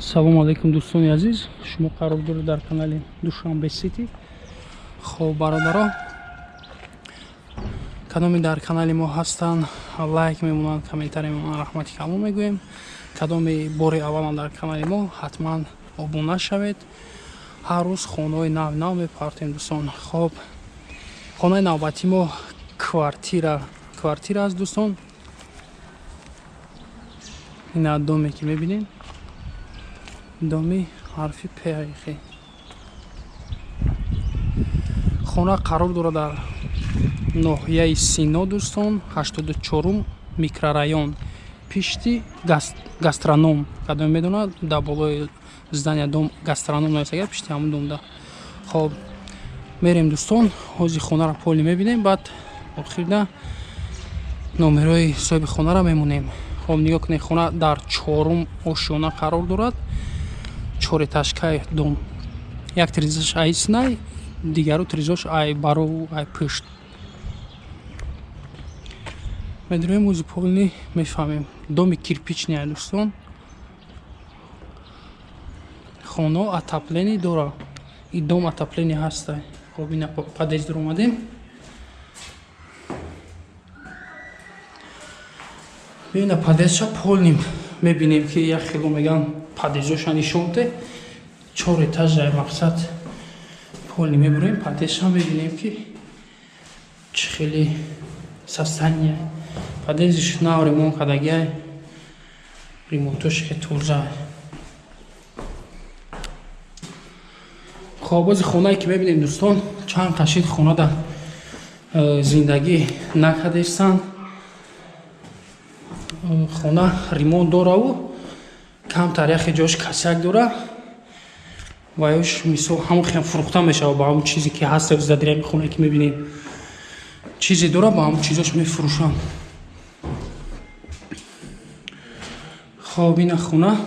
Ассалому алейкум дӯстони азиз, шумо қарор доред дар канали Dushanbe City. Хоб бародаро, кадоме дар канали мо ҳастанд, лайк мемонанд, комментарий мемонанд, раҳмати калом мегӯем. Кадоме бори аввалан дар канали мо, ҳатман обуна шавед. Ҳар рӯз хонаҳои нав мепартем дӯстон. Хоб, хонаи навбати мо квартира аст дӯстон. ина доме ки мебинед, доми ҳарфи пеҳиқӣ. хона қарор дорад дар ноҳияи Сино дӯстон, 84 микрорайон, пишти гастроном. Кадом медонад, дар болои здания дом гастроном нависагар, пишти ҳамун домда. Хоб, мерем дӯстон, ҳози хонаро полӣ мебинем, баъд охирда номерои соҳиби хонаро мемонем. Хоб, нигоҳ кунед, хона дар 4 ошёна қарор дорад. 4 этажкаи дом. Як тризаш ай снай, дигару тризаш ай бару ай пушт. Медроем ӯзи полни мефаҳмем. Доми кирпични ай дӯстон. Хоно отопление дора. И дом отопление ҳаста. Хоб, ина подъезд омадем. Бина подъездша полним. Мебинем ки як хело меган подъездоша нишонте. 4 этажа мақсад полни мебурем. Подъездша мебинем ки чӣ хели состояние. Подъездиш нав ремонт кардагиай. Ремонтош ки тоза. Хоб, ози хонае ки мебинем дӯстон, чанд қашид хона да зиндагӣ накардестанд. Хона ремонт дораву камтар яхе ҷош касак дора. Ва ёш мисол ҳамон хем фурӯхта мешава ба ҳамон чизе ки ҳаст дар дирами хона ки мебинем. Чизе дора, ба ҳамон чизош мефурӯшанд. Хоб, ина хона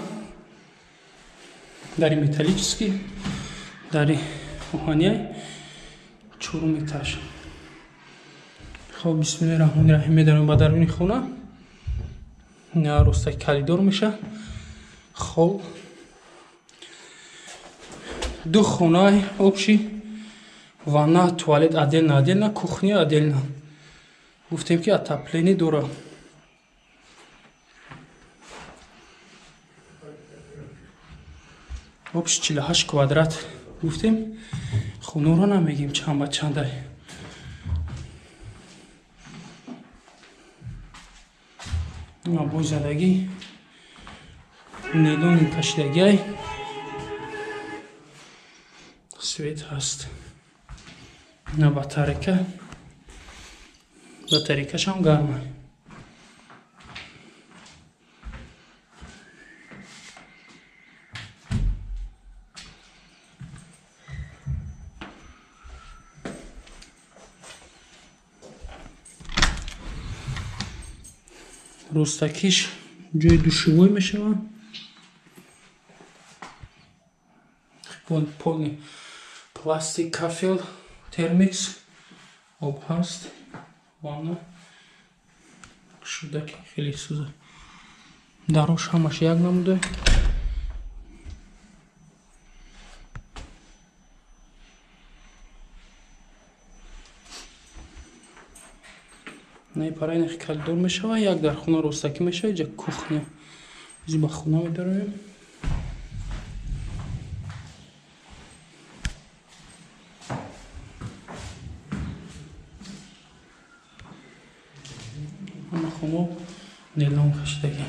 дари металлический, дари оҳанияй 4 этаж. Хоб, бисмиллаҳи роҳмони роҳим, медарем ба даруни хона. ина ростаи калидор меша. Хоб, ду хонаи общий, ванна, туалет отдельно, кухня отдельно. Гуфтем ки отопление дора. Общий 48 квадрат. Гуфтем хонаро намегем чанд ба чандай. ина бой задагӣ, нейлони кашидагиай, свет ҳаст. ина батарейкашам гарма. Ростакиш ҷои душевой мешавад. Полни пластик, кафел, термикс, об ҳаст, ванна, шудаки хеле сӯза. Дарош ҳамаш як намуда. Параи нахи калидор мешава, як дар хона ростакӣ мешава, ҷа кухня. Зи ба хона медароем. ҳама хона нейлон кашидаги.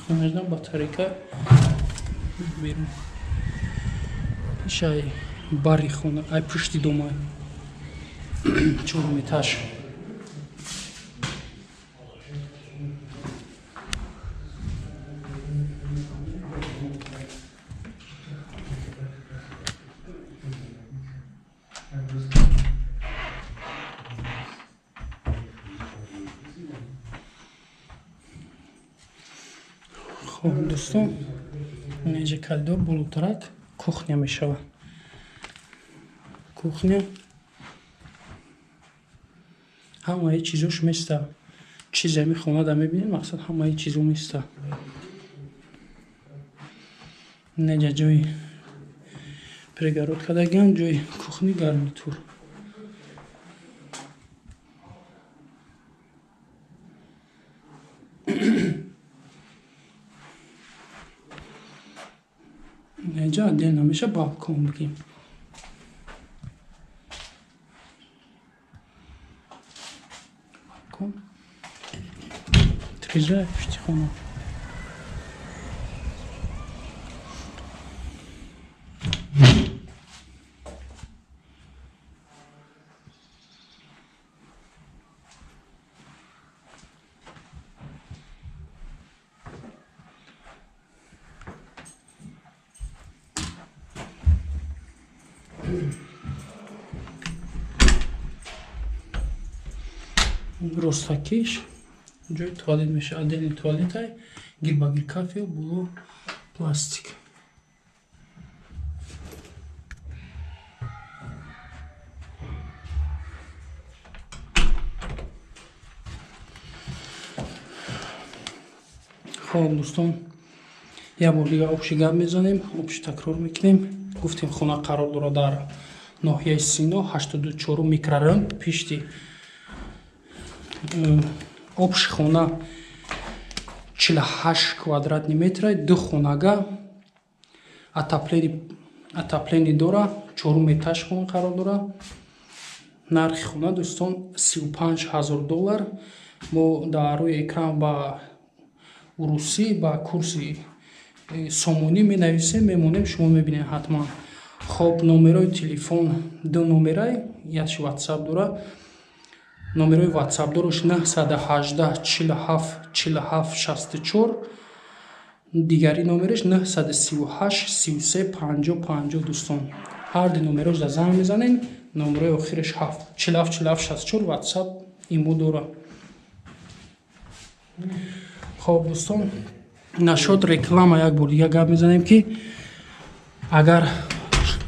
Хонаждан батарейка берун. Ишай бари хона, ай пушти домай. 4 этаж. Хоб, дӯстон, инҷа калидор болотарак кухня мешава. Кухня ҳамаи чизош места. Чизе мехонада мебинед, мақсад ҳамаи чизо места. неҷа ҷои прегород кардагиам, ҷои кухни гарнитур. неҷа отдельно меша балкон бигим. Балкон. Приезжай пишти хона. Ростакиш ҷои туалет меша, отдельный туалетай гирбагир кафе було пластик. хоб дӯстон, як бор дига обши гап мезанем, обши такрор мекунем. гуфтем хона қарор дорад дар ноҳияи Сино 84 микрорайон пишти. обши хона 48 квадратни метра, ду хонага отопление дора, 4 этаж хона қарор дора. нархи хона дӯстон $35,000. мо дар рӯи экран ба урусӣ ба курси Сомони менависем, мемонем, шумо мебинед ҳатман. хоб номерои телефон ду номерай, яши ватсап дора. номерои ватсап дораш 918 47 47 64, дигари номераш 938 33 50 50 дӯстон. ҳар ду номерош да занг мезанен, номерои охираш 47 47 64 ватсап имо дора. хоб дӯстон, нашод реклама як бор дига гап мезанем ки агар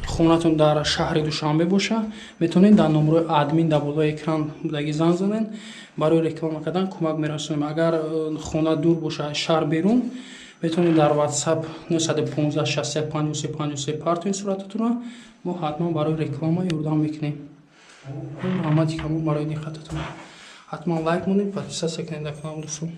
хонатон дар шаҳри Душанбе боша, метавонед дар номерои админ дар болои экран будаги занг занен, барои реклама кардан кӯмак мерасонем. агар хона дур боша, шаҳр берун, метавонед дар ватсап 915 63 53 53 партоен сурататонро, мо ҳатман барои реклама ёрдам мекунем. ҳамаи камон барои диққататон. ҳатман лайк монед, подписаться кунед дар канал дӯстон.